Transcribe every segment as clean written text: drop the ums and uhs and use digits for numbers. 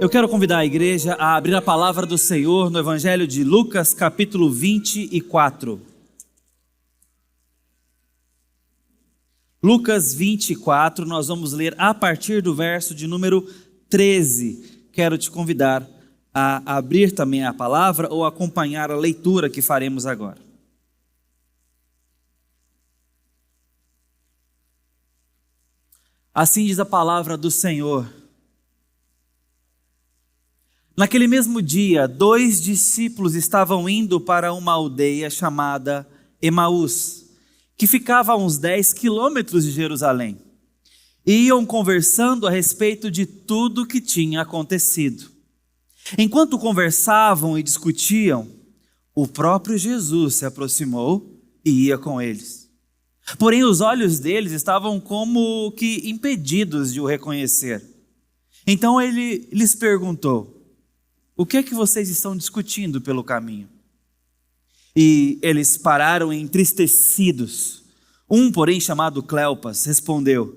Eu quero convidar a igreja a abrir a palavra do Senhor no Evangelho de Lucas, capítulo 24. Lucas 24, nós vamos ler a partir do verso de número 13. Quero te convidar a abrir também a palavra ou acompanhar a leitura que faremos agora. Assim diz a palavra do Senhor. Naquele mesmo dia, 2 discípulos estavam indo para uma aldeia chamada Emaús, que ficava a uns 10 quilômetros de Jerusalém. E iam conversando a respeito de tudo o que tinha acontecido. Enquanto conversavam e discutiam, o próprio Jesus se aproximou e ia com eles. Porém, os olhos deles estavam como que impedidos de o reconhecer. Então ele lhes perguntou: o que é que vocês estão discutindo pelo caminho? E eles pararam entristecidos. Um, porém, chamado Cleopas, respondeu: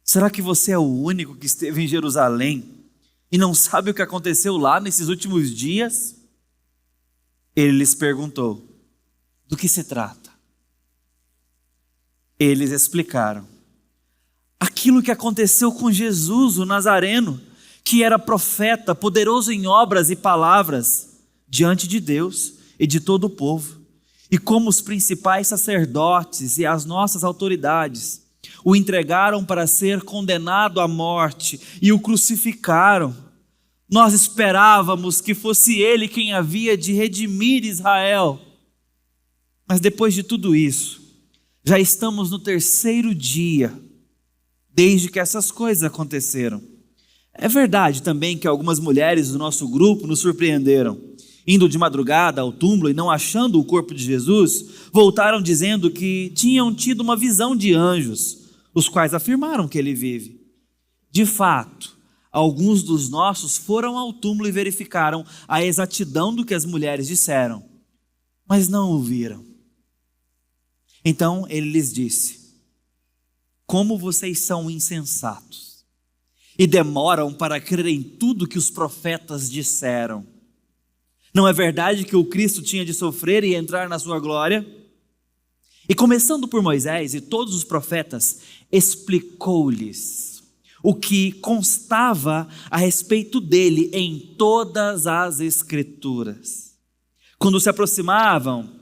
será que você é o único que esteve em Jerusalém e não sabe o que aconteceu lá nesses últimos dias? Ele lhes perguntou: do que se trata? Eles explicaram: aquilo que aconteceu com Jesus, o Nazareno, que era profeta, poderoso em obras e palavras, diante de Deus e de todo o povo. E como os principais sacerdotes e as nossas autoridades o entregaram para ser condenado à morte e o crucificaram, nós esperávamos que fosse ele quem havia de redimir Israel. Mas depois de tudo isso, já estamos no 3º dia, desde que essas coisas aconteceram. É verdade também que algumas mulheres do nosso grupo nos surpreenderam. Indo de madrugada ao túmulo e não achando o corpo de Jesus, voltaram dizendo que tinham tido uma visão de anjos, os quais afirmaram que ele vive. De fato, alguns dos nossos foram ao túmulo e verificaram a exatidão do que as mulheres disseram, mas não o viram. Então ele lhes disse: como vocês são insensatos e demoram para crer em tudo que os profetas disseram. Não é verdade que o Cristo tinha de sofrer e entrar na sua glória? E começando por Moisés e todos os profetas, explicou-lhes o que constava a respeito dele em todas as Escrituras. Quando se aproximavam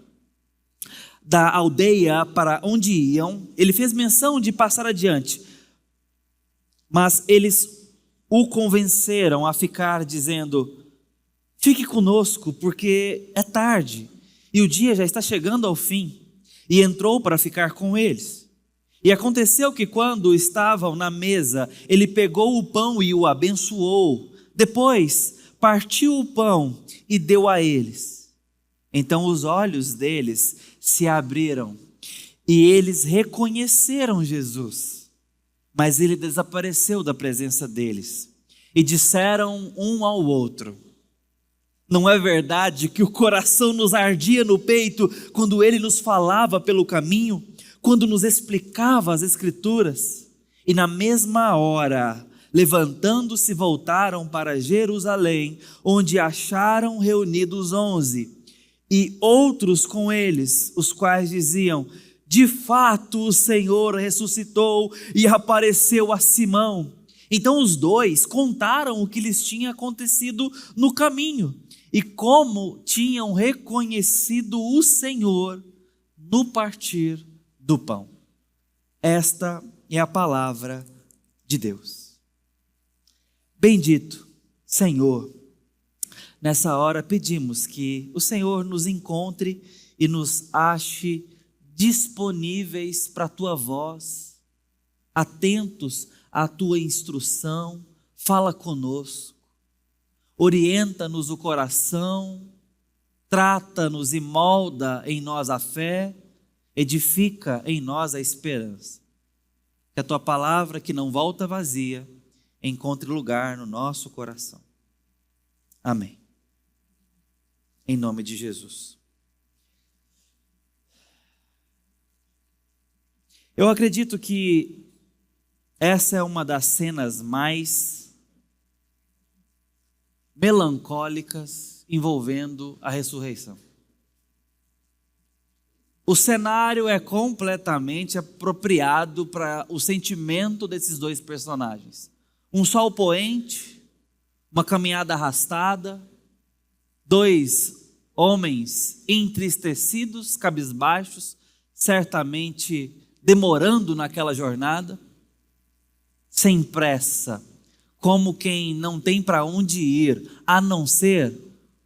da aldeia para onde iam, ele fez menção de passar adiante, mas eles o convenceram a ficar, dizendo: fique conosco, porque é tarde e o dia já está chegando ao fim. E entrou para ficar com eles. E aconteceu que quando estavam na mesa, ele pegou o pão e o abençoou. Depois partiu o pão e deu a eles. Então os olhos deles se abriram e eles reconheceram Jesus. Mas ele desapareceu da presença deles. E disseram um ao outro: não é verdade que o coração nos ardia no peito quando ele nos falava pelo caminho, quando nos explicava as Escrituras? E na mesma hora, levantando-se, voltaram para Jerusalém, onde acharam reunidos 11, e outros com eles, os quais diziam: de fato o Senhor ressuscitou e apareceu a Simão. Então os dois contaram o que lhes tinha acontecido no caminho e como tinham reconhecido o Senhor no partir do pão. Esta é a palavra de Deus. Bendito Senhor, nessa hora pedimos que o Senhor nos encontre e nos ache disponíveis para a tua voz, atentos à tua instrução. Fala conosco, orienta-nos o coração, trata-nos e molda em nós a fé, edifica em nós a esperança. Que a tua palavra, que não volta vazia, encontre lugar no nosso coração. Amém. Em nome de Jesus. Eu acredito que essa é uma das cenas mais melancólicas envolvendo a ressurreição. O cenário é completamente apropriado para o sentimento desses dois personagens. Um sol poente, uma caminhada arrastada, dois homens entristecidos, cabisbaixos, certamente demorando naquela jornada, sem pressa, como quem não tem para onde ir, a não ser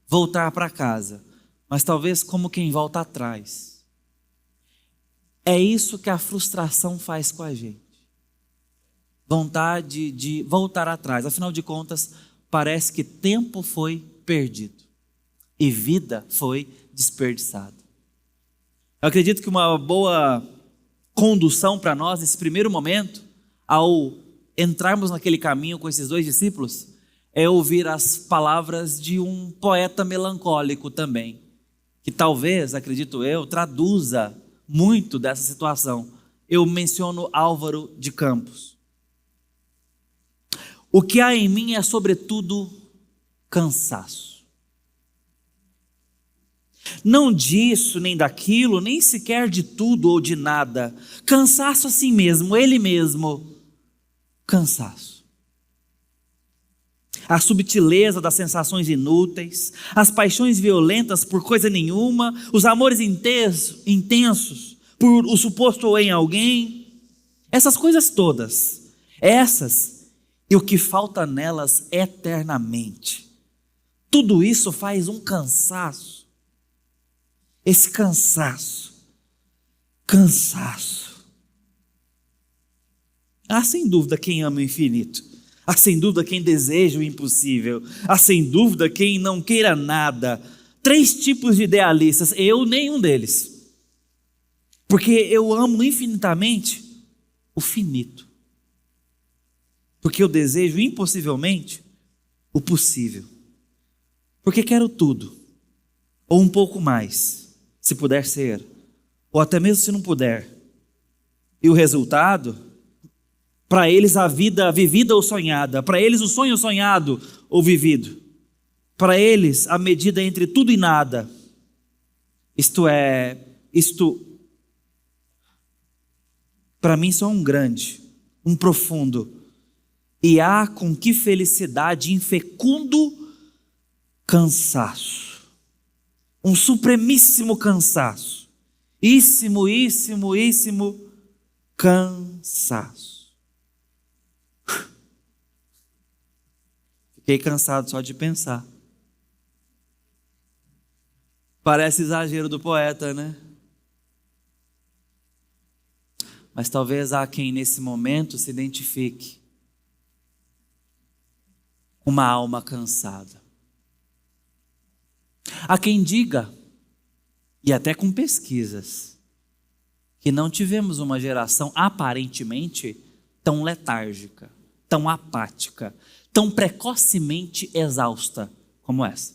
voltar para casa, mas talvez como quem volta atrás. É isso que a frustração faz com a gente. Vontade de voltar atrás. Afinal de contas, parece que tempo foi perdido e vida foi desperdiçada. Eu acredito que uma boa condução para nós nesse primeiro momento, ao entrarmos naquele caminho com esses dois discípulos, é ouvir as palavras de um poeta melancólico também, que talvez, acredito eu, traduza muito dessa situação. Eu menciono Álvaro de Campos. O que há em mim é sobretudo cansaço. Não disso, nem daquilo, nem sequer de tudo ou de nada. Cansaço assim mesmo, ele mesmo. Cansaço. A subtileza das sensações inúteis, as paixões violentas por coisa nenhuma, os amores intensos por o suposto em alguém, essas coisas todas, essas e o que falta nelas eternamente. Tudo isso faz um cansaço. Esse cansaço. Há sem dúvida quem ama o infinito. Há sem dúvida quem deseja o impossível. Há sem dúvida quem não queira nada. 3 tipos de idealistas, eu nenhum deles. Porque eu amo infinitamente o finito. Porque eu desejo impossivelmente o possível. Porque quero tudo, ou um pouco mais, se puder ser, ou até mesmo se não puder. E o resultado, para eles a vida vivida ou sonhada, para eles o sonho sonhado ou vivido, para eles a medida entre tudo e nada, isto para mim só um grande, um profundo, e há com que felicidade infecundo cansaço, um supremíssimo cansaço, íssimo cansaço. Fiquei cansado só de pensar. Parece exagero do poeta, né? Mas talvez há quem nesse momento se identifique com uma alma cansada. Há quem diga, e até com pesquisas, que não tivemos uma geração aparentemente tão letárgica, tão apática, tão precocemente exausta como essa.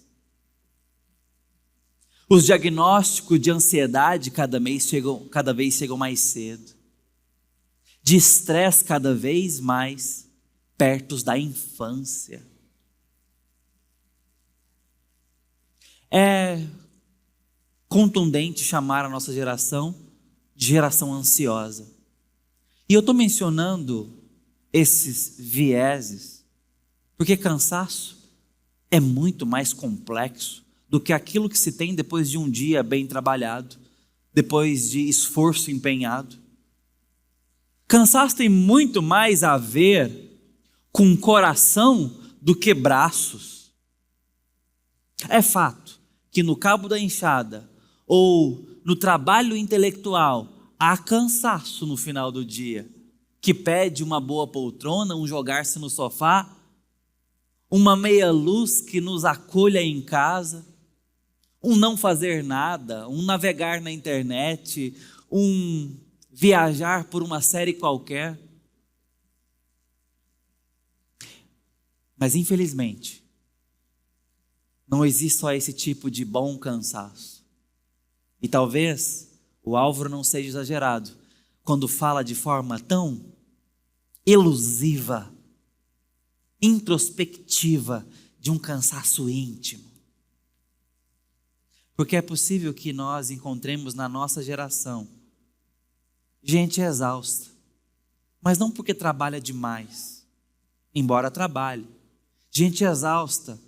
Os diagnósticos de ansiedade cada vez chegam mais cedo, de estresse cada vez mais perto da infância. É contundente chamar a nossa geração de geração ansiosa. E eu estou mencionando esses vieses, porque cansaço é muito mais complexo do que aquilo que se tem depois de um dia bem trabalhado, depois de esforço empenhado. Cansaço tem muito mais a ver com o coração do que braços. É fato que no cabo da enxada ou no trabalho intelectual há cansaço no final do dia, que pede uma boa poltrona, um jogar-se no sofá, uma meia luz que nos acolha em casa, um não fazer nada, um navegar na internet, um viajar por uma série qualquer. Mas infelizmente, não existe só esse tipo de bom cansaço. E talvez o Álvaro não seja exagerado quando fala de forma tão elusiva, introspectiva, de um cansaço íntimo. Porque é possível que nós encontremos na nossa geração gente exausta, mas não porque trabalha demais, embora trabalhe. Gente exausta,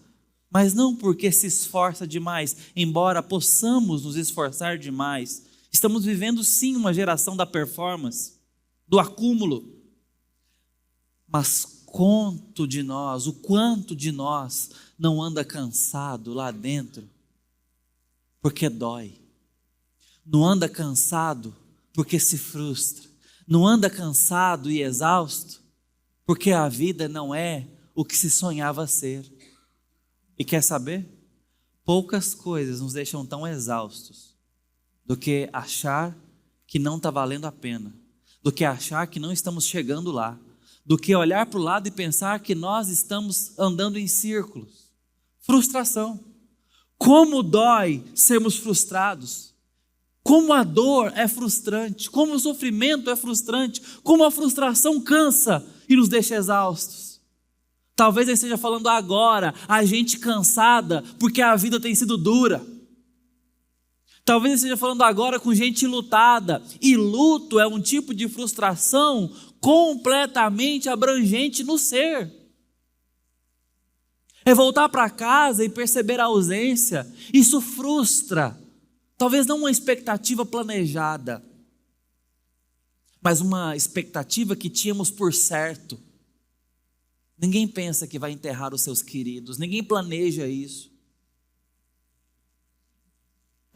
mas não porque se esforça demais, embora possamos nos esforçar demais. Estamos vivendo sim uma geração da performance, do acúmulo. Mas o quanto de nós não anda cansado lá dentro, porque dói. Não anda cansado porque se frustra. Não anda cansado e exausto porque a vida não é o que se sonhava ser. E quer saber? Poucas coisas nos deixam tão exaustos do que achar que não está valendo a pena, do que achar que não estamos chegando lá, do que olhar para o lado e pensar que nós estamos andando em círculos. Frustração. Como dói sermos frustrados. Como a dor é frustrante, como o sofrimento é frustrante, como a frustração cansa e nos deixa exaustos. Talvez eu esteja falando agora, a gente cansada porque a vida tem sido dura. Talvez eu esteja falando agora com gente lutada, e luto é um tipo de frustração completamente abrangente no ser. É voltar para casa e perceber a ausência, isso frustra. Talvez não uma expectativa planejada, mas uma expectativa que tínhamos por certo. Ninguém pensa que vai enterrar os seus queridos, ninguém planeja isso.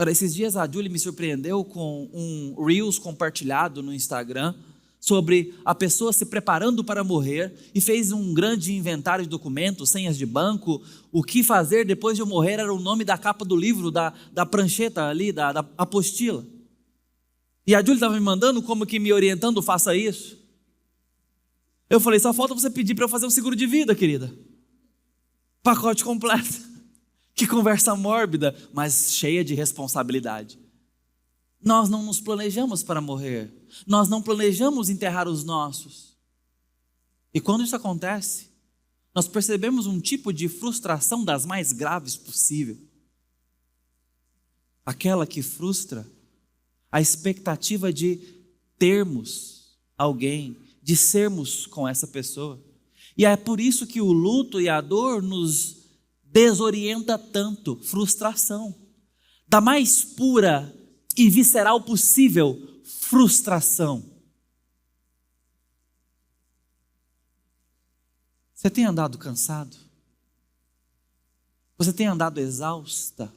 Esses dias a Julie me surpreendeu com um Reels compartilhado no Instagram sobre a pessoa se preparando para morrer e fez um grande inventário de documentos, senhas de banco, o que fazer depois de eu morrer era o nome da capa do livro, da prancheta ali, da apostila. E a Julie estava me mandando como que me orientando, faça isso. Eu falei, só falta você pedir para eu fazer um seguro de vida, querida. Pacote completo. Que conversa mórbida, mas cheia de responsabilidade. Nós não nos planejamos para morrer. Nós não planejamos enterrar os nossos. E quando isso acontece, nós percebemos um tipo de frustração das mais graves possível. Aquela que frustra a expectativa de termos alguém, de sermos com essa pessoa. E é por isso que o luto e a dor nos desorienta tanto. Frustração. Da mais pura e visceral possível, frustração. Você tem andado cansado? Você tem andado exausta?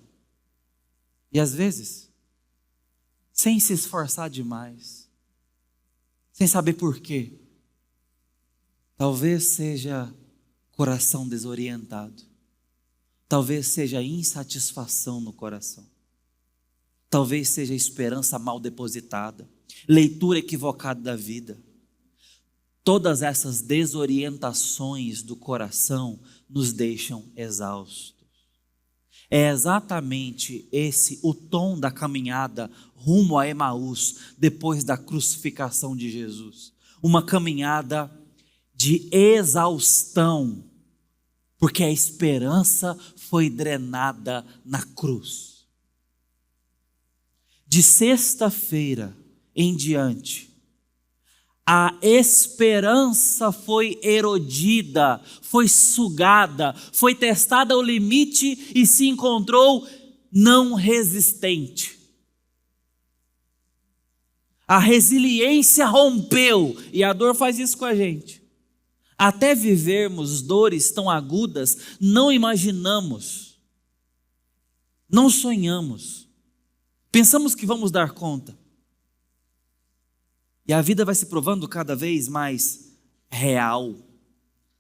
E às vezes, sem se esforçar demais, sem saber por quê. Talvez seja coração desorientado. Talvez seja insatisfação no coração. Talvez seja esperança mal depositada, leitura equivocada da vida. Todas essas desorientações do coração nos deixam exaustos. É exatamente esse o tom da caminhada rumo a Emaús, depois da crucificação de Jesus. Uma caminhada de exaustão, porque a esperança foi drenada na cruz. De sexta-feira em diante, a esperança foi erodida, foi sugada, foi testada ao limite e se encontrou não resistente. A resiliência rompeu, e a dor faz isso com a gente. Até vivermos dores tão agudas, não imaginamos, não sonhamos, pensamos que vamos dar conta. E a vida vai se provando cada vez mais real.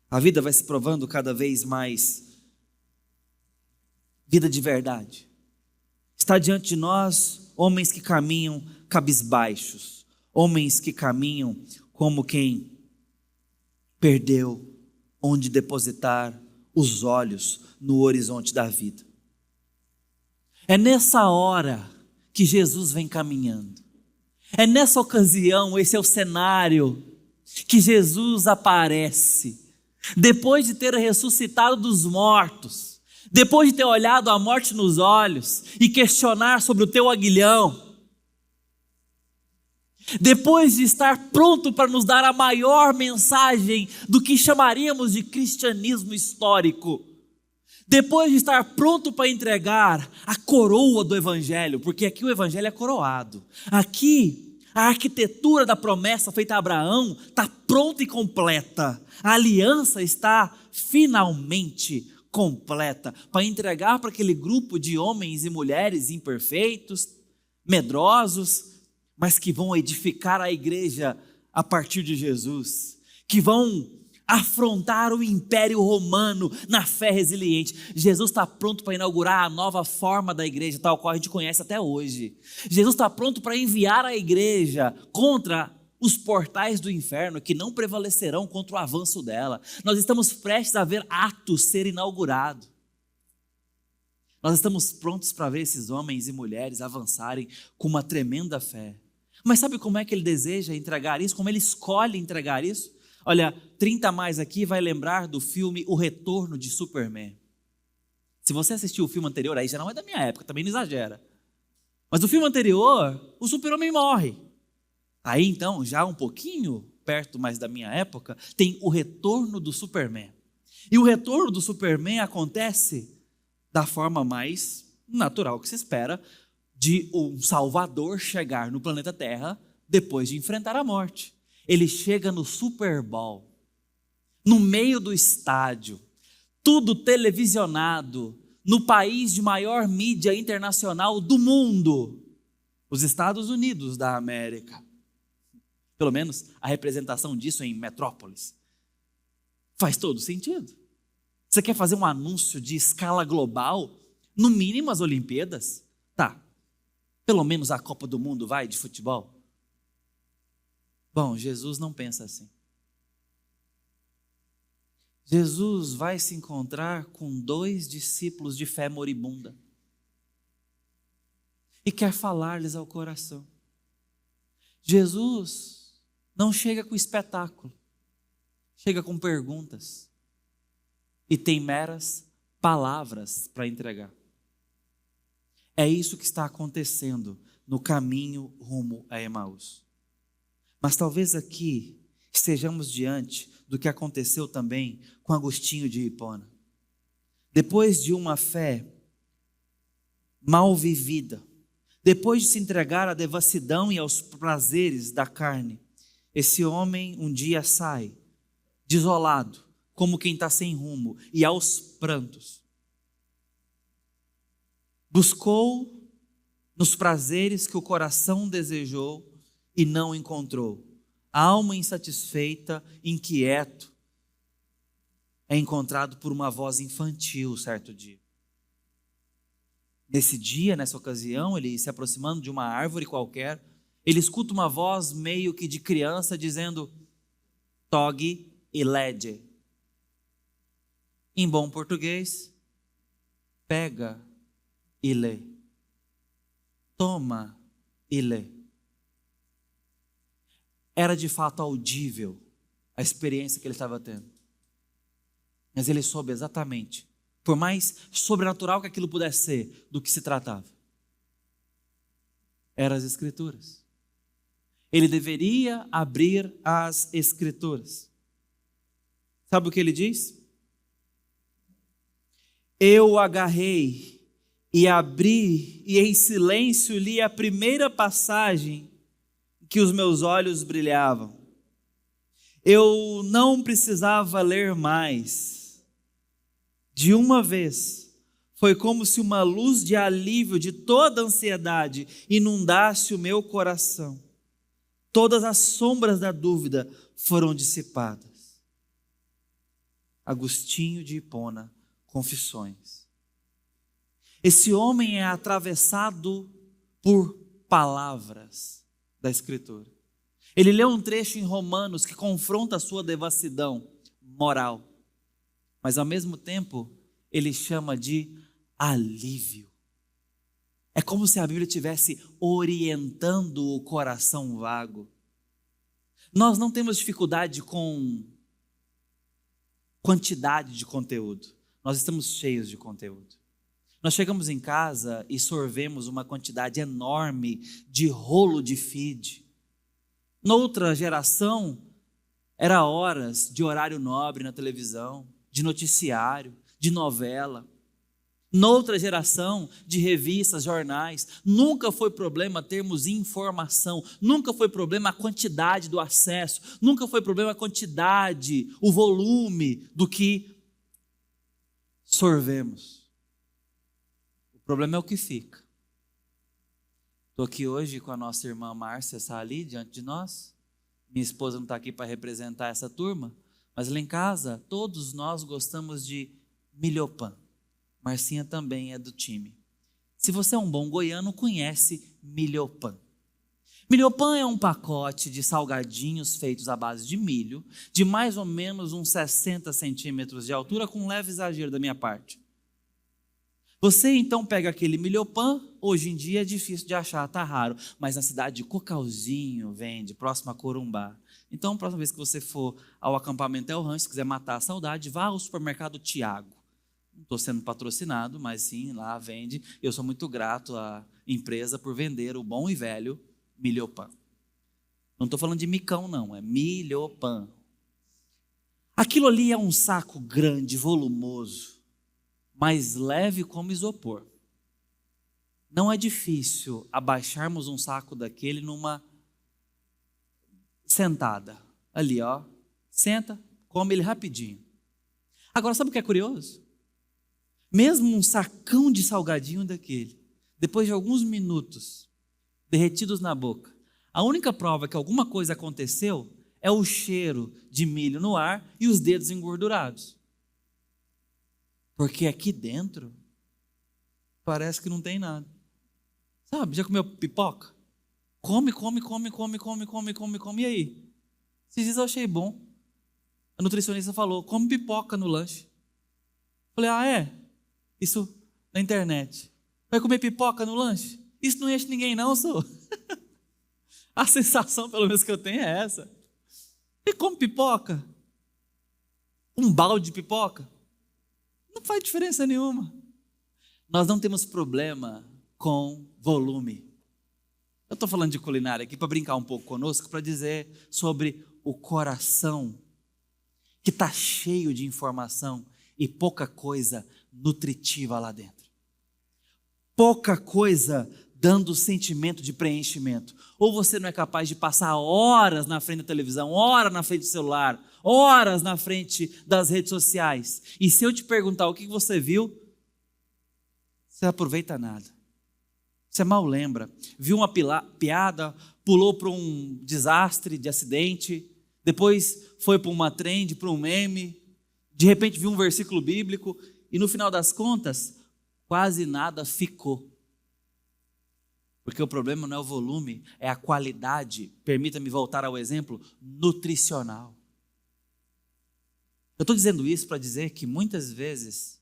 A vida vai se provando cada vez mais vida de verdade. Está diante de nós homens que caminham cabisbaixos, homens que caminham como quem perdeu onde depositar os olhos no horizonte da vida. É nessa hora que Jesus vem caminhando. É nessa ocasião, esse é o cenário, que Jesus aparece depois de ter ressuscitado dos mortos, depois de ter olhado a morte nos olhos e questionar sobre o teu aguilhão, depois de estar pronto para nos dar a maior mensagem do que chamaríamos de cristianismo histórico, depois de estar pronto para entregar a coroa do Evangelho, porque aqui o Evangelho é coroado, aqui a arquitetura da promessa feita a Abraão está pronta e completa, a aliança está finalmente completa, para entregar para aquele grupo de homens e mulheres imperfeitos, medrosos, mas que vão edificar a igreja a partir de Jesus, que vão afrontar o império romano na fé resiliente. Jesus está pronto para inaugurar a nova forma da igreja, tal qual a gente conhece até hoje. Jesus está pronto para enviar a igreja contra os portais do inferno, que não prevalecerão contra o avanço dela. Nós estamos prestes a ver Atos ser inaugurado. Nós estamos prontos para ver esses homens e mulheres avançarem com uma tremenda fé. Mas sabe como é que ele deseja entregar isso? Como ele escolhe entregar isso? Olha, 30 a mais aqui vai lembrar do filme O Retorno de Superman. Se você assistiu o filme anterior, aí já não é da minha época, também não exagera. Mas no filme anterior, o super-homem morre. Aí então, já um pouquinho perto mais da minha época, tem o Retorno do Superman. E o Retorno do Superman acontece da forma mais natural que se espera, de um Salvador chegar no planeta Terra depois de enfrentar a morte. Ele chega no Super Bowl, no meio do estádio, tudo televisionado, no país de maior mídia internacional do mundo, os Estados Unidos da América. Pelo menos a representação disso em metrópoles. Faz todo sentido. Você quer fazer um anúncio de escala global? No mínimo as Olimpíadas? Tá. Pelo menos a Copa do Mundo vai de futebol? Bom, Jesus não pensa assim. Jesus vai se encontrar com 2 discípulos de fé moribunda e quer falar-lhes ao coração. Jesus não chega com espetáculo, chega com perguntas e tem meras palavras para entregar. É isso que está acontecendo no caminho rumo a Emaús. Mas talvez aqui estejamos diante do que aconteceu também com Agostinho de Hipona. Depois de uma fé mal vivida, depois de se entregar à devassidão e aos prazeres da carne, esse homem um dia sai, desolado, como quem está sem rumo, e aos prantos. Buscou nos prazeres que o coração desejou e não encontrou. A alma insatisfeita, inquieto, é encontrado por uma voz infantil certo dia. Nesse dia, nessa ocasião, ele se aproximando de uma árvore qualquer, ele escuta uma voz meio que de criança dizendo: togue e lede. Em bom português, pega e lê. Toma e lê. Era de fato audível a experiência que ele estava tendo. Mas ele soube exatamente, por mais sobrenatural que aquilo pudesse ser, do que se tratava. Eram as Escrituras. Ele deveria abrir as Escrituras. Sabe o que ele diz? Eu agarrei e abri e em silêncio li a primeira passagem que os meus olhos brilhavam. Eu não precisava ler mais. De uma vez, foi como se uma luz de alívio de toda a ansiedade inundasse o meu coração. Todas as sombras da dúvida foram dissipadas. Agostinho de Hipona, Confissões. Esse homem é atravessado por palavras da Escritura. Ele lê um trecho em Romanos que confronta a sua devassidão moral, mas ao mesmo tempo ele chama de alívio. É como se a Bíblia estivesse orientando o coração vago. Nós não temos dificuldade com quantidade de conteúdo. Nós estamos cheios de conteúdo. Nós chegamos em casa e sorvemos uma quantidade enorme de rolo de feed. Noutra geração, era horas de horário nobre na televisão, de noticiário, de novela. Noutra geração, de revistas, jornais. Nunca foi problema termos informação, nunca foi problema a quantidade do acesso, nunca foi problema a quantidade, o volume do que sorvemos. O problema é o que fica. Estou aqui hoje com a nossa irmã Márcia Sali, diante de nós. Minha esposa não está aqui para representar essa turma, mas lá em casa, todos nós gostamos de milhopan. Marcinha também é do time. Se você é um bom goiano, conhece milhopan. Milhopan é um pacote de salgadinhos feitos à base de milho, de mais ou menos uns 60 centímetros de altura, com um leve exagero da minha parte. Você então pega aquele milhopan, hoje em dia é difícil de achar, está raro, mas na cidade de Cocalzinho vende, próximo a Corumbá. Então, a próxima vez que você for ao acampamento El Rancho, se quiser matar a saudade, vá ao supermercado Tiago. Não estou sendo patrocinado, mas sim, lá vende. Eu sou muito grato à empresa por vender o bom e velho milhopan. Não estou falando de micão não, é milhopan. Aquilo ali é um saco grande, volumoso, mais leve como isopor. Não é difícil abaixarmos um saco daquele numa sentada. Ali, ó. Senta, come ele rapidinho. Agora, sabe o que é curioso? Mesmo um sacão de salgadinho daquele, depois de alguns minutos derretidos na boca, a única prova que alguma coisa aconteceu é o cheiro de milho no ar e os dedos engordurados. Porque aqui dentro parece que não tem nada. Sabe, já comeu pipoca? Come, e aí? Esses dias eu achei bom. A nutricionista falou, come pipoca no lanche. Falei, é? Isso na internet. Vai comer pipoca no lanche? Isso não enche ninguém não, sou. A sensação, pelo menos, que eu tenho é essa. E come pipoca? Um balde de pipoca? Não faz diferença nenhuma. Nós não temos problema com volume. Eu estou falando de culinária aqui para brincar um pouco conosco, para dizer sobre o coração que está cheio de informação e pouca coisa nutritiva lá dentro. Pouca coisa dando sentimento de preenchimento. Ou você não é capaz de passar horas na frente da televisão, horas na frente do celular, horas na frente das redes sociais. E se eu te perguntar o que você viu, você não aproveita nada. Você mal lembra. Viu uma piada, pulou para um desastre de acidente, depois foi para uma trend, para um meme, de repente viu um versículo bíblico e no final das contas, quase nada ficou. Porque o problema não é o volume, é a qualidade, permita-me voltar ao exemplo, nutricional. Eu estou dizendo isso para dizer que muitas vezes,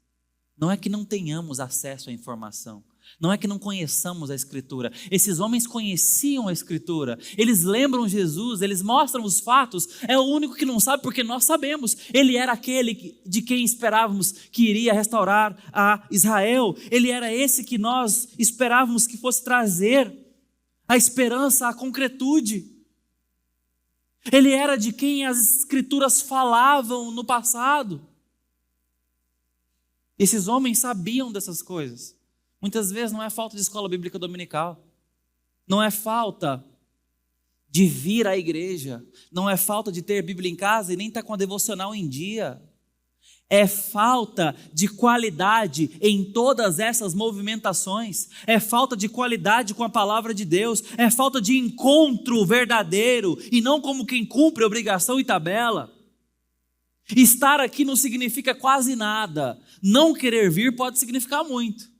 não é que não tenhamos acesso à informação, não é que não conheçamos a Escritura. Esses homens conheciam a Escritura, eles lembram Jesus, eles mostram os fatos, é o único que não sabe porque nós sabemos. Ele era aquele de quem esperávamos que iria restaurar a Israel, ele era esse que nós esperávamos que fosse trazer a esperança à concretude. Ele era de quem as Escrituras falavam no passado. Esses homens sabiam dessas coisas. Muitas vezes não é falta de escola bíblica dominical, não é falta de vir à igreja, não é falta de ter Bíblia em casa e nem estar com a devocional em dia. É falta de qualidade em todas essas movimentações, é falta de qualidade com a palavra de Deus, é falta de encontro verdadeiro e não como quem cumpre obrigação e tabela. Estar aqui não significa quase nada, não querer vir pode significar muito.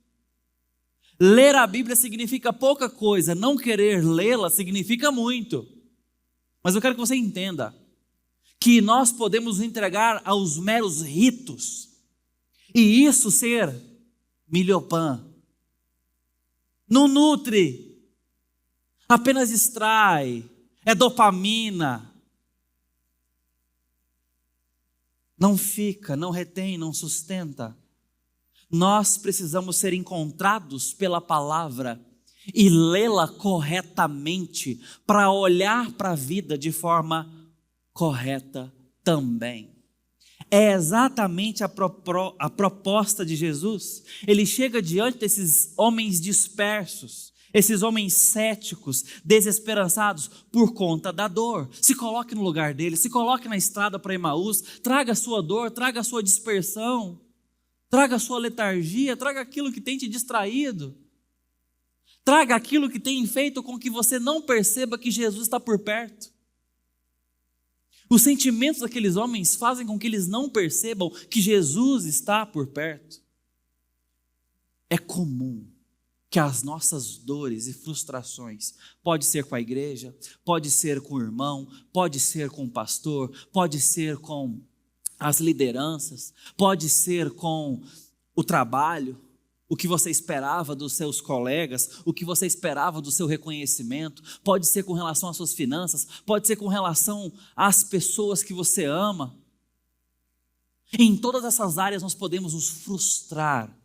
Ler a Bíblia significa pouca coisa, não querer lê-la significa muito. Mas eu quero que você entenda que nós podemos nos entregar aos meros ritos, e isso ser milhopan. Não nutre, apenas distrai, é dopamina. não fica, não retém, não sustenta. Nós precisamos ser encontrados pela palavra e lê-la corretamente para olhar para a vida de forma correta também. É exatamente a proposta de Jesus. Ele chega diante desses homens dispersos, esses homens céticos, desesperançados por conta da dor. Se coloque no lugar deles, se coloque na estrada para Emaús, traga a sua dor, traga a sua dispersão, traga a sua letargia, traga aquilo que tem te distraído, traga aquilo que tem feito com que você não perceba que Jesus está por perto. Os sentimentos daqueles homens fazem com que eles não percebam que Jesus está por perto. É comum que as nossas dores e frustrações, pode ser com a igreja, pode ser com o irmão, pode ser com o pastor, pode ser com as lideranças, pode ser com o trabalho, o que você esperava dos seus colegas, o que você esperava do seu reconhecimento, pode ser com relação às suas finanças, pode ser com relação às pessoas que você ama. Em todas essas áreas nós podemos nos frustrar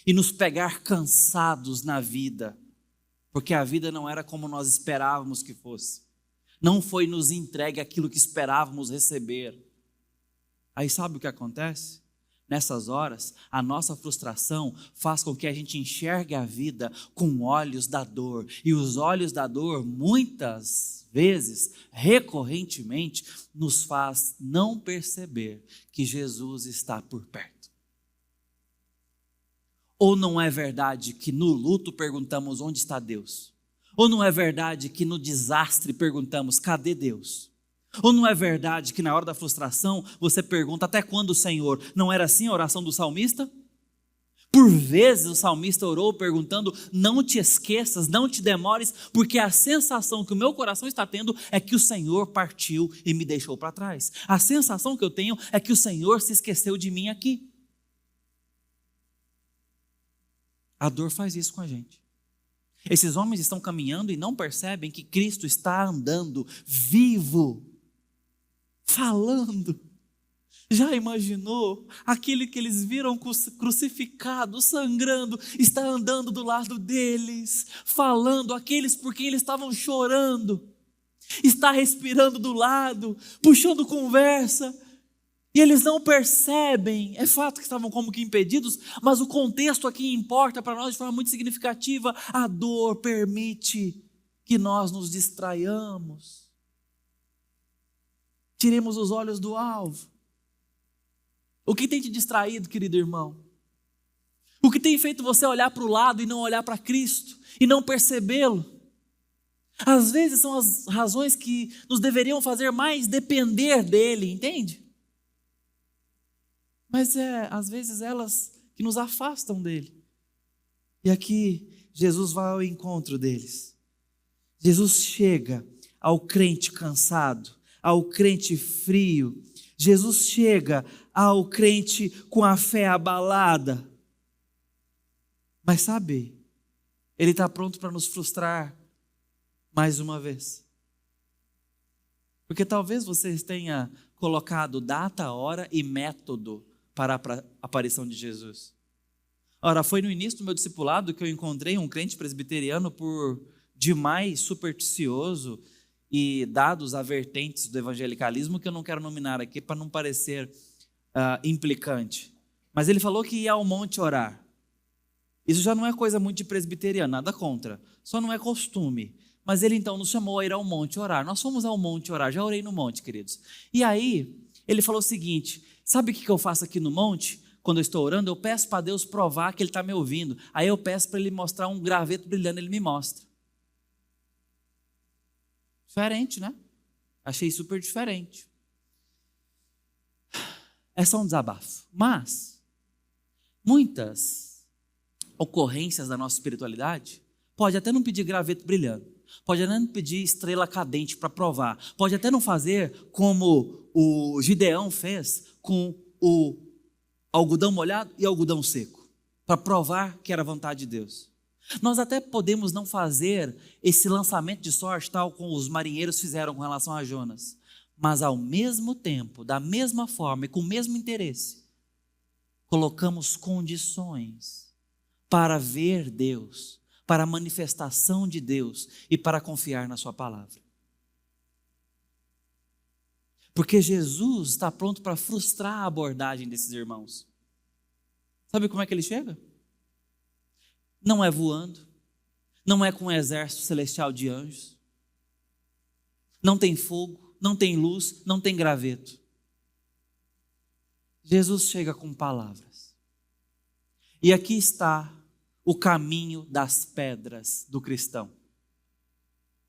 e nos pegar cansados na vida, porque a vida não era como nós esperávamos que fosse, não foi nos entregue aquilo que esperávamos receber. Aí sabe o que acontece? Nessas horas, a nossa frustração faz com que a gente enxergue a vida com olhos da dor. E os olhos da dor, muitas vezes, recorrentemente, nos faz não perceber que Jesus está por perto. Ou não é verdade que no luto perguntamos onde está Deus? Ou não é verdade que no desastre perguntamos cadê Deus? Ou não é verdade que na hora da frustração você pergunta até quando, Senhor? Não era assim a oração do salmista? Por vezes o salmista orou perguntando, não te esqueças, não te demores, porque a sensação que o meu coração está tendo é que o Senhor partiu e me deixou para trás. A sensação que eu tenho é que o Senhor se esqueceu de mim aqui. A dor faz isso com a gente. Esses homens estão caminhando e não percebem que Cristo está andando vivo, falando. Já imaginou? Aquele que eles viram crucificado, sangrando, está andando do lado deles, falando, aqueles por quem eles estavam chorando, está respirando do lado, puxando conversa, e eles não percebem. É fato que estavam como que impedidos, mas o contexto aqui importa para nós de forma muito significativa. A dor permite que nós nos distraiamos, tiremos os olhos do alvo. O que tem te distraído, querido irmão? O que tem feito você olhar para o lado e não olhar para Cristo, e não percebê-lo? Às vezes são as razões que nos deveriam fazer mais depender dele, entende? Mas às vezes elas que nos afastam dele. E aqui Jesus vai ao encontro deles. Jesus chega ao crente cansado, ao crente frio. Jesus chega ao crente com a fé abalada. Mas sabe, ele está pronto para nos frustrar mais uma vez. Porque talvez você tenha colocado data, hora e método para a aparição de Jesus. Ora, foi no início do meu discipulado que eu encontrei um crente presbiteriano por demais supersticioso e dados a vertentes do evangelicalismo que eu não quero nominar aqui para não parecer implicante. Mas ele falou que ia ao monte orar. Isso já não é coisa muito de presbiteriano, nada contra, só não é costume. Mas ele então nos chamou a ir ao monte orar. Nós fomos ao monte orar, já orei no monte, queridos. E aí, ele falou o seguinte: sabe o que eu faço aqui no monte? Quando eu estou orando, eu peço para Deus provar que Ele está me ouvindo. Aí eu peço para Ele mostrar um graveto brilhando, Ele me mostra. Diferente, né? Achei super diferente. É só um desabafo. Mas, muitas ocorrências da nossa espiritualidade, pode até não pedir graveto brilhando, pode até não pedir estrela cadente para provar, pode até não fazer como o Gideão fez com o algodão molhado e algodão seco, para provar que era vontade de Deus. Nós até podemos não fazer esse lançamento de sorte tal como os marinheiros fizeram com relação a Jonas, mas ao mesmo tempo, da mesma forma e com o mesmo interesse, colocamos condições para ver Deus, para a manifestação de Deus e para confiar na sua palavra. Porque Jesus está pronto para frustrar a abordagem desses irmãos. Sabe como é que ele chega? Não é voando, não é com um exército celestial de anjos, não tem fogo, não tem luz, não tem graveto. Jesus chega com palavras. E aqui está o caminho das pedras do cristão.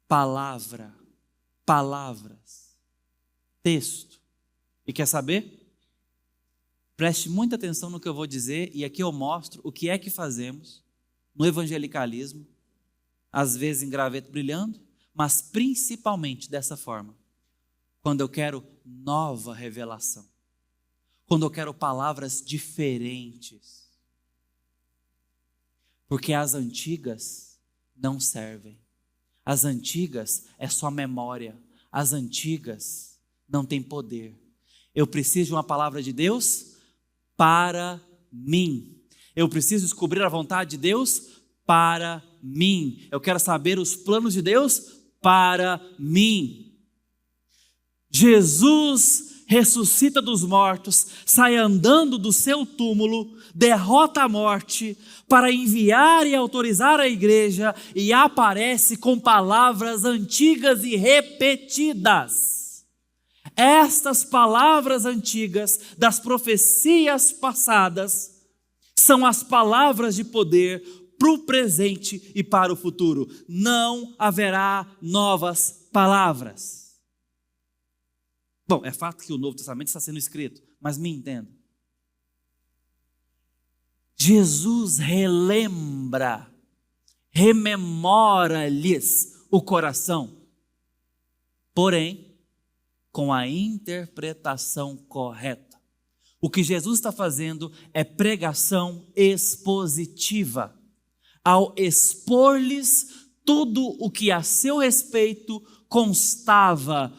Palavra, palavras, texto. E quer saber? Preste muita atenção no que eu vou dizer, e aqui eu mostro o que é que fazemos no evangelicalismo, às vezes em graveto brilhando, mas principalmente dessa forma, quando eu quero nova revelação, quando eu quero palavras diferentes, porque as antigas não servem, as antigas é só memória, as antigas não têm poder. Eu preciso de uma palavra de Deus para mim. Eu preciso descobrir a vontade de Deus para mim. Eu quero saber os planos de Deus para mim. Jesus ressuscita dos mortos, sai andando do seu túmulo, derrota a morte, para enviar e autorizar a igreja, e aparece com palavras antigas e repetidas. Estas palavras antigas das profecias passadas são as palavras de poder para o presente e para o futuro. Não haverá novas palavras. Bom, é fato que o Novo Testamento está sendo escrito, mas me entenda. Jesus rememora-lhes o coração, porém, com a interpretação correta. O que Jesus está fazendo é pregação expositiva, ao expor-lhes tudo o que a seu respeito constava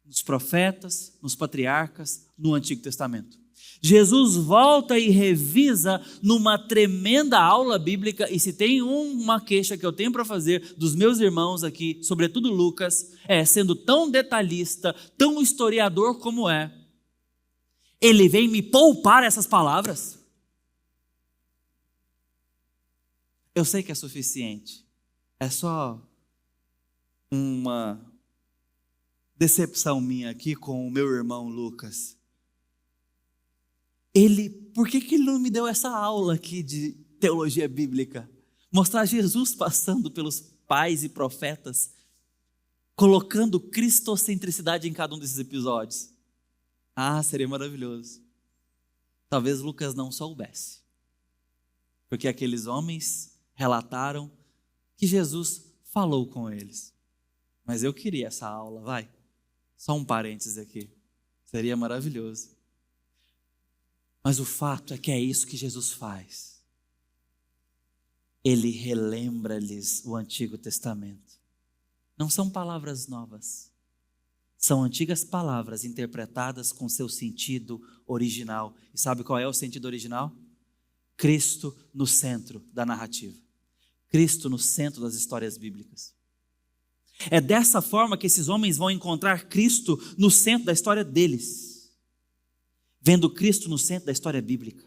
nos profetas, nos patriarcas, no Antigo Testamento. Jesus volta e revisa numa tremenda aula bíblica, e se tem uma queixa que eu tenho para fazer dos meus irmãos aqui, sobretudo Lucas, sendo tão detalhista, tão historiador como é, ele vem me poupar essas palavras. Eu sei que é suficiente, é só uma decepção minha aqui com o meu irmão Lucas. Por que ele não me deu essa aula aqui de teologia bíblica? Mostrar Jesus passando pelos pais e profetas, colocando cristocentricidade em cada um desses episódios. Ah, seria maravilhoso. Talvez Lucas não soubesse, porque aqueles homens relataram que Jesus falou com eles. Mas eu queria essa aula, vai. Só um parênteses aqui. Seria maravilhoso. Mas o fato é que é isso que Jesus faz. Ele relembra-lhes o Antigo Testamento. Não são palavras novas. São antigas palavras interpretadas com seu sentido original. E sabe qual é o sentido original? Cristo no centro da narrativa. Cristo no centro das histórias bíblicas. É dessa forma que esses homens vão encontrar Cristo no centro da história deles. Vendo Cristo no centro da história bíblica.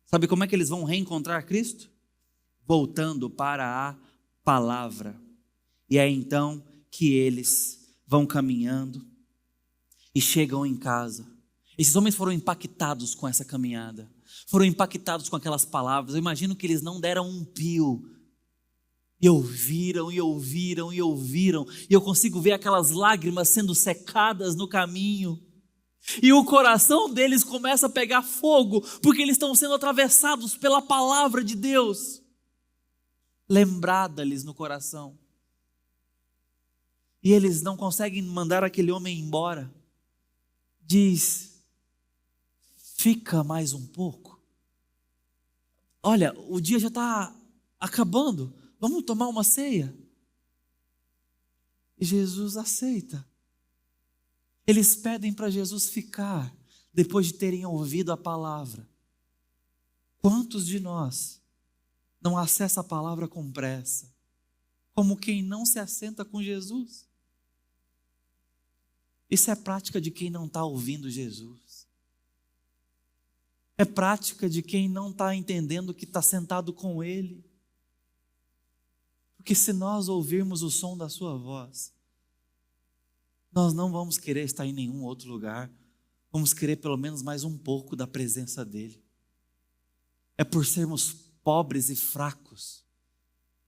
Sabe como é que eles vão reencontrar Cristo? Voltando para a palavra. E é então que eles vão caminhando e chegam em casa. Esses homens foram impactados com essa caminhada. Foram impactados com aquelas palavras. Eu imagino que eles não deram um pio. E ouviram, e ouviram, e ouviram. E eu consigo ver aquelas lágrimas sendo secadas no caminho. E o coração deles começa a pegar fogo, porque eles estão sendo atravessados pela palavra de Deus, lembrada-lhes no coração. E eles não conseguem mandar aquele homem embora. Diz: fica mais um pouco. Olha, o dia já está acabando, vamos tomar uma ceia. E Jesus aceita. Eles pedem para Jesus ficar, depois de terem ouvido a palavra. Quantos de nós não acessa a palavra com pressa, como quem não se assenta com Jesus? Isso é prática de quem não está ouvindo Jesus. É prática de quem não está entendendo que está sentado com Ele. Porque se nós ouvirmos o som da sua voz, nós não vamos querer estar em nenhum outro lugar. Vamos querer pelo menos mais um pouco da presença dEle. É por sermos pobres e fracos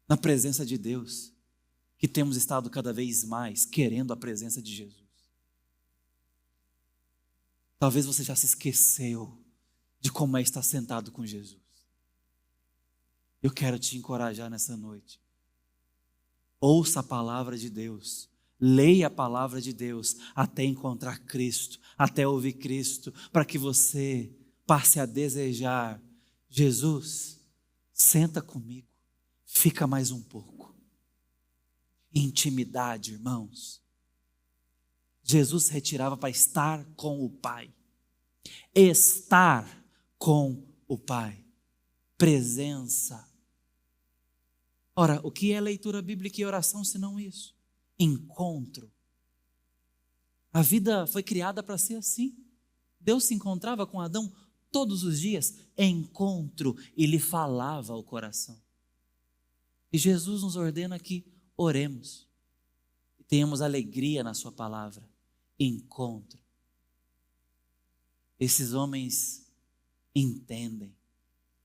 na presença de Deus que temos estado cada vez mais querendo a presença de Jesus. Talvez você já se esqueceu de como é estar sentado com Jesus. Eu quero te encorajar nessa noite. Ouça a palavra de Deus. Leia a palavra de Deus até encontrar Cristo, até ouvir Cristo, para que você passe a desejar: Jesus, senta comigo, fica mais um pouco. Intimidade, irmãos. Jesus se retirava para estar com o Pai. Estar com o Pai. Presença. Ora, o que é leitura bíblica e oração senão isso? Encontro. A vida foi criada para ser assim. Deus se encontrava com Adão todos os dias, encontro, e lhe falava ao coração. E Jesus nos ordena que oremos e tenhamos alegria na sua palavra. Encontro. Esses homens entendem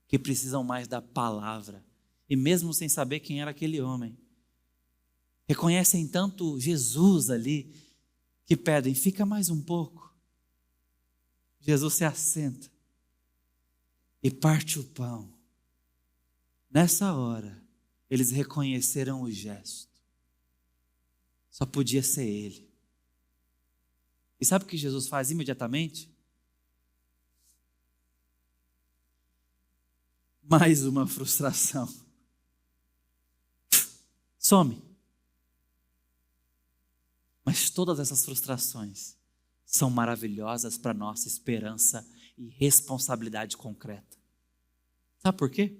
que precisam mais da palavra, e mesmo sem saber quem era aquele homem, reconhecem tanto Jesus ali, que pedem: fica mais um pouco. Jesus se assenta e parte o pão. Nessa hora, eles reconheceram o gesto. Só podia ser Ele. E sabe o que Jesus faz imediatamente? Mais uma frustração. Some. Mas todas essas frustrações são maravilhosas para nossa esperança e responsabilidade concreta. Sabe por quê?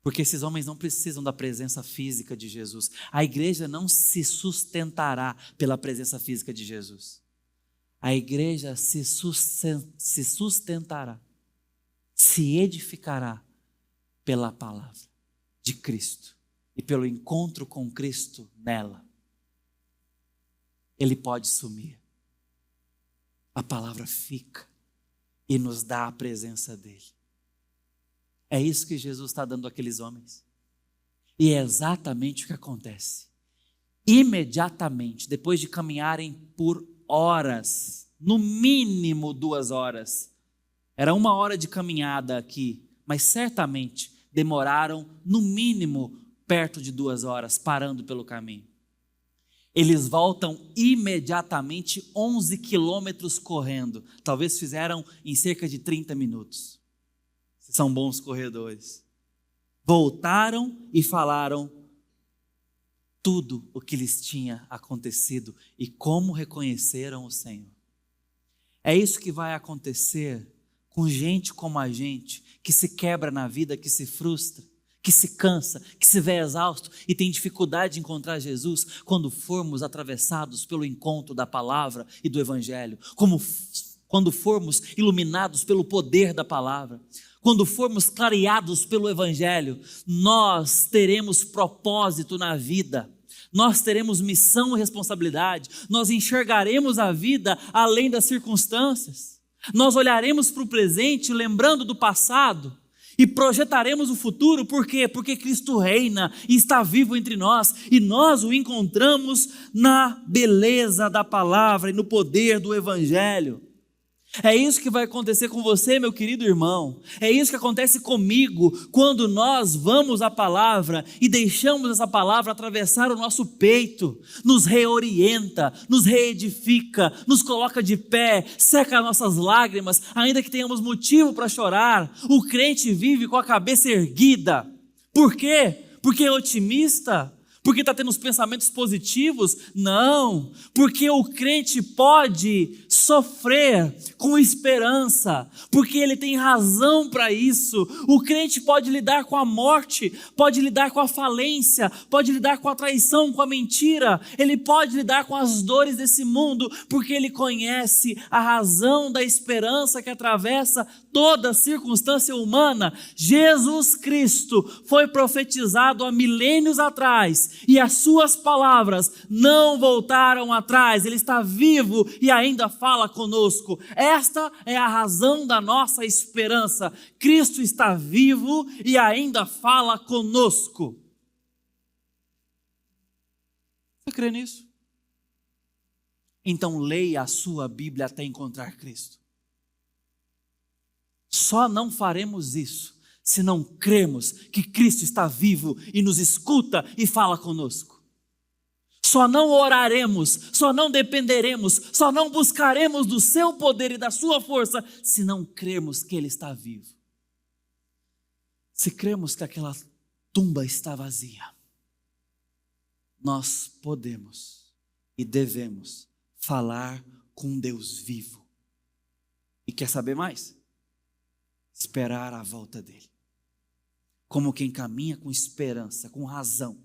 Porque esses homens não precisam da presença física de Jesus. A igreja não se sustentará pela presença física de Jesus. A igreja se sustentará, se edificará pela palavra de Cristo e pelo encontro com Cristo nela. Ele pode sumir. A palavra fica e nos dá a presença dele. É isso que Jesus está dando àqueles homens. E é exatamente o que acontece. Imediatamente, depois de caminharem por horas, no mínimo 2 horas, era 1 hora de caminhada aqui, mas certamente demoraram no mínimo perto de 2 horas, parando pelo caminho. Eles voltam imediatamente 11 quilômetros correndo. Talvez fizeram em cerca de 30 minutos. São bons corredores. Voltaram e falaram tudo o que lhes tinha acontecido e como reconheceram o Senhor. É isso que vai acontecer com gente como a gente, que se quebra na vida, que se frustra, que se cansa, que se vê exausto e tem dificuldade de encontrar Jesus, quando formos atravessados pelo encontro da palavra e do Evangelho, quando formos iluminados pelo poder da palavra, quando formos clareados pelo Evangelho, nós teremos propósito na vida, nós teremos missão e responsabilidade, nós enxergaremos a vida além das circunstâncias, nós olharemos para o presente lembrando do passado e projetaremos o futuro. Por quê? Porque Cristo reina e está vivo entre nós e nós o encontramos na beleza da palavra e no poder do Evangelho. É isso que vai acontecer com você, meu querido irmão. É isso que acontece comigo quando nós vamos à palavra e deixamos essa palavra atravessar o nosso peito, nos reorienta, nos reedifica, nos coloca de pé, seca nossas lágrimas, ainda que tenhamos motivo para chorar. O crente vive com a cabeça erguida. Por quê? Porque é otimista. Porque está tendo os pensamentos positivos? Não, porque o crente pode sofrer com esperança, porque ele tem razão para isso. O crente pode lidar com a morte, pode lidar com a falência, pode lidar com a traição, com a mentira, ele pode lidar com as dores desse mundo, porque ele conhece a razão da esperança que atravessa toda circunstância humana. Jesus Cristo foi profetizado há milênios atrás e as suas palavras não voltaram atrás. Ele está vivo e ainda fala conosco. Esta é a razão da nossa esperança. Cristo está vivo e ainda fala conosco. Você crê nisso? Então leia a sua Bíblia até encontrar Cristo. Só não faremos isso se não cremos que Cristo está vivo e nos escuta e fala conosco. Só não oraremos, só não dependeremos, só não buscaremos do seu poder e da sua força se não cremos que Ele está vivo. Se cremos que aquela tumba está vazia, nós podemos e devemos falar com Deus vivo. E quer saber mais? Esperar a volta dele. Como quem caminha com esperança, com razão.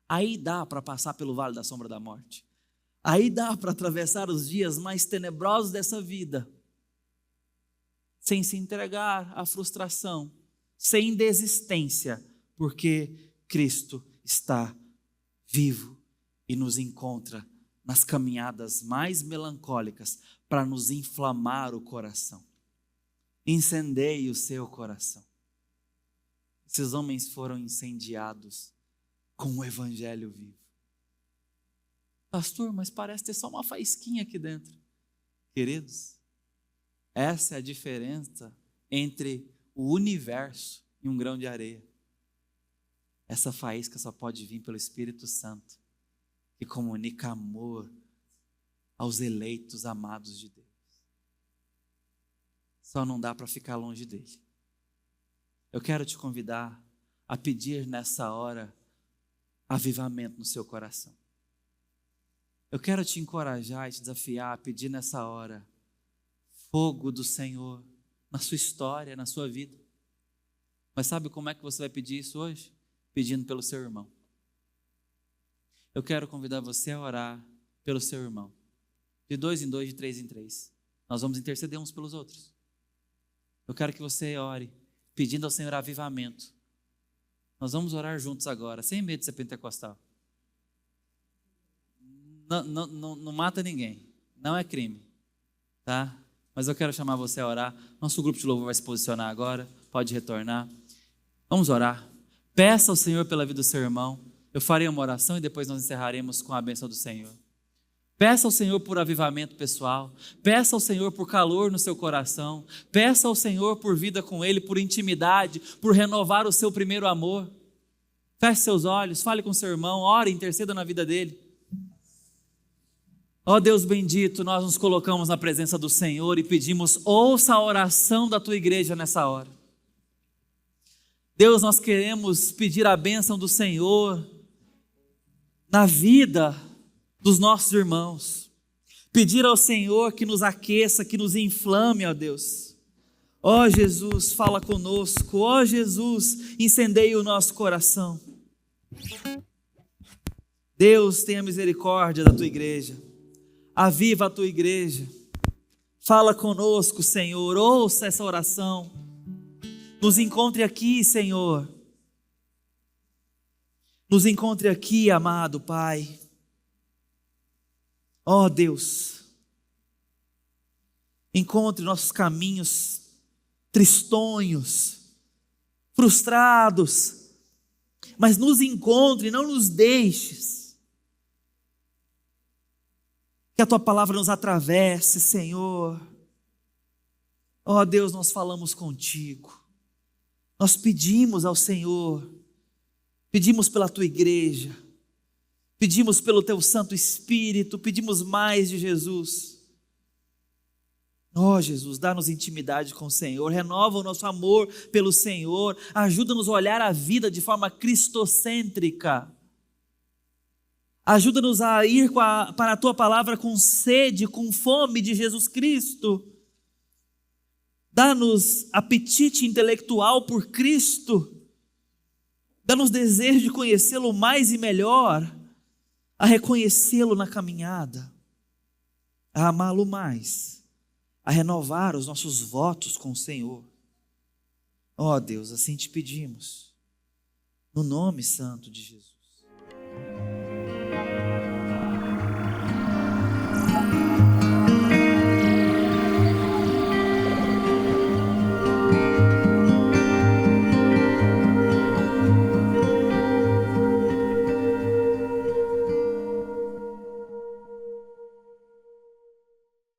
Aí dá para passar pelo vale da sombra da morte. Aí dá para atravessar os dias mais tenebrosos dessa vida, sem se entregar à frustração, sem desistência, porque Cristo está vivo e nos encontra nas caminhadas mais melancólicas para nos inflamar o coração. Incendeie o seu coração. Esses homens foram incendiados com o evangelho vivo. Pastor, mas parece ter só uma faísquinha aqui dentro. Queridos, essa é a diferença entre o universo e um grão de areia. Essa faísca só pode vir pelo Espírito Santo, que comunica amor aos eleitos amados de Deus. Só não dá para ficar longe dele. Eu quero te convidar a pedir nessa hora avivamento no seu coração. Eu quero te encorajar e te desafiar a pedir nessa hora fogo do Senhor na sua história, na sua vida. Mas sabe como é que você vai pedir isso hoje? Pedindo pelo seu irmão. Eu quero convidar você a orar pelo seu irmão. De 2 em 2, de 3 em 3. Nós vamos interceder uns pelos outros. Eu quero que você ore, pedindo ao Senhor avivamento. Nós vamos orar juntos agora, sem medo de ser pentecostal. Não mata ninguém, não é crime, tá? Mas eu quero chamar você a orar. Nosso grupo de louvor vai se posicionar agora, pode retornar. Vamos orar. Peça ao Senhor pela vida do seu irmão. Eu farei uma oração e depois nós encerraremos com a bênção do Senhor. Peça ao Senhor por avivamento pessoal. Peça ao Senhor por calor no seu coração. Peça ao Senhor por vida com Ele, por intimidade, por renovar o seu primeiro amor. Feche seus olhos, fale com seu irmão, ore, interceda na vida dele. Ó Deus bendito, nós nos colocamos na presença do Senhor e pedimos, ouça a oração da tua igreja nessa hora. Deus, nós queremos pedir a bênção do Senhor na vida dos nossos irmãos. Pedir ao Senhor que nos aqueça, que nos inflame, ó Deus. Ó Jesus, fala conosco. Ó Jesus, incendeia o nosso coração. Deus, tenha misericórdia da tua igreja. Aviva a tua igreja. Fala conosco, Senhor. Ouça essa oração. Nos encontre aqui, Senhor. Nos encontre aqui, amado Pai. Ó Deus, encontre nossos caminhos tristonhos, frustrados, mas nos encontre, não nos deixes. Que a tua palavra nos atravesse, Senhor. Ó Deus, nós falamos contigo. Nós pedimos ao Senhor, pedimos pela tua igreja, pedimos pelo teu Santo Espírito, pedimos mais de Jesus. Ó Jesus, dá-nos intimidade com o Senhor, renova o nosso amor pelo Senhor, ajuda-nos a olhar a vida de forma cristocêntrica. Ajuda-nos a ir para a Tua palavra com sede, com fome de Jesus Cristo. Dá-nos apetite intelectual por Cristo. Dá-nos desejo de conhecê-lo mais e melhor, a reconhecê-lo na caminhada, a amá-lo mais, a renovar os nossos votos com o Senhor. Ó Deus, assim te pedimos, no nome santo de Jesus.